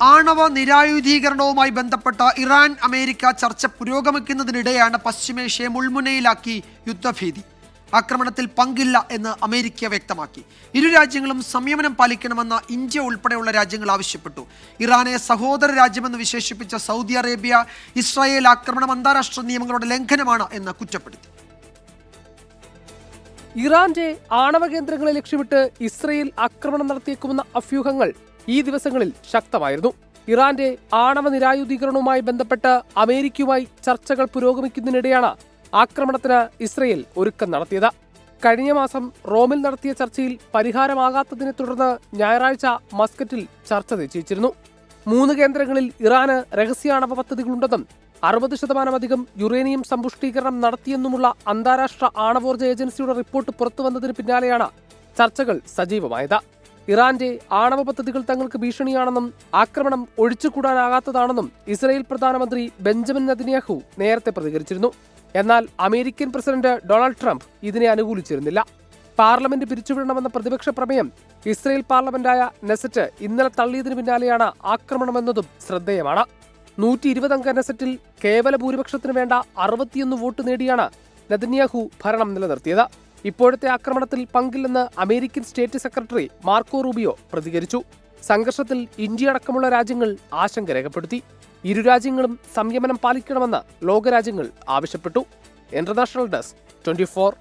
ആണവ നിരായുധീകരണവുമായി ബന്ധപ്പെട്ട Iran America ചർച്ച പുരോഗമിക്കുന്നതിനിടെയാണ് പശ്ചിമേഷ്യയെ മുൾമുനയിലാക്കി യുദ്ധഭീതി. ആക്രമണത്തിൽ പങ്കില്ല എന്ന് അമേരിക്ക വ്യക്തമാക്കി. ഇരു രാജ്യങ്ങളും സംയമനം പാലിക്കണമെന്ന് ഇന്ത്യ ഉൾപ്പെടെയുള്ള രാജ്യങ്ങൾ ആവശ്യപ്പെട്ടു. ഇറാനെ സഹോദര രാജ്യമെന്ന് വിശേഷിപ്പിച്ച സൗദി അറേബ്യ ഇസ്രായേൽ ആക്രമണം അന്താരാഷ്ട്ര നിയമങ്ങളുടെ ലംഘനമാണ് എന്ന് കുറ്റപ്പെടുത്തി. ഇറാന്റെ ആണവ കേന്ദ്രങ്ങളെ ലക്ഷ്യമിട്ട് ഇസ്രയേൽ ആക്രമണം നടത്തിയേക്കുമെന്ന അഭ്യൂഹങ്ങൾ ഈ ദിവസങ്ങളിൽ ശക്തമായിരുന്നു. ഇറാന്റെ ആണവ നിരായുധീകരണവുമായി ബന്ധപ്പെട്ട് അമേരിക്കയുമായി ചർച്ചകൾ പുരോഗമിക്കുന്നതിനിടെയാണ് ആക്രമണത്തിന് ഇസ്രയേൽ ഒരുക്കം നടത്തിയത്. കഴിഞ്ഞ മാസം റോമിൽ നടത്തിയ ചർച്ചയിൽ പരിഹാരമാകാത്തതിനെ തുടർന്ന് ഞായറാഴ്ച മസ്കറ്റിൽ ചർച്ച നിശ്ചയിച്ചിരുന്നു. 3 കേന്ദ്രങ്ങളിൽ ഇറാന് രഹസ്യാണവ പദ്ധതികളുണ്ടെന്നും 60% യുറേനിയം സമ്പുഷ്ടീകരണം നടത്തിയെന്നുമുള്ള അന്താരാഷ്ട്ര ആണവോർജ്ജ ഏജൻസിയുടെ റിപ്പോർട്ട് പുറത്തുവന്നതിന് പിന്നാലെയാണ് ചർച്ചകൾ സജീവമായത്. ഇറാന്റെ ആണവ പദ്ധതികൾ തങ്ങൾക്ക് ഭീഷണിയാണെന്നും ആക്രമണം ഒഴിച്ചുകൂടാനാകാത്തതാണെന്നും ഇസ്രായേൽ പ്രധാനമന്ത്രി ബെഞ്ചമിൻ നെതന്യാഹു നേരത്തെ പ്രതികരിച്ചിരുന്നു. എന്നാൽ അമേരിക്കൻ പ്രസിഡന്റ് ഡൊണാൾഡ് ട്രംപ് ഇതിനെ അനുകൂലിച്ചിരുന്നില്ല. പാർലമെന്റ് പിരിച്ചുവിടണമെന്ന പ്രതിപക്ഷ പ്രമേയം ഇസ്രായേൽ പാർലമെന്റായ നെസറ്റ് ഇന്നലെ തള്ളിയതിനു പിന്നാലെയാണ് ആക്രമണമെന്നതും ശ്രദ്ധേയമാണ്. 120 അംഗ നെസറ്റിൽ കേവല ഭൂരിപക്ഷത്തിന് വേണ്ട 61 വോട്ട് നേടിയാണ് നെതന്യാഹു ഭരണം നിലനിർത്തിയത്. ഇപ്പോഴത്തെ ആക്രമണത്തിൽ പങ്കില്ലെന്ന് American state secretary Marco Rubio പ്രതികരിച്ചു. സംഘർഷത്തിൽ ഇന്ത്യ അടക്കമുള്ള രാജ്യങ്ങൾ ആശങ്ക രേഖപ്പെടുത്തി. ഇരു രാജ്യങ്ങളും സംയമനം പാലിക്കണമെന്ന് ലോകരാജ്യങ്ങൾ ആവശ്യപ്പെട്ടു. International desk 24.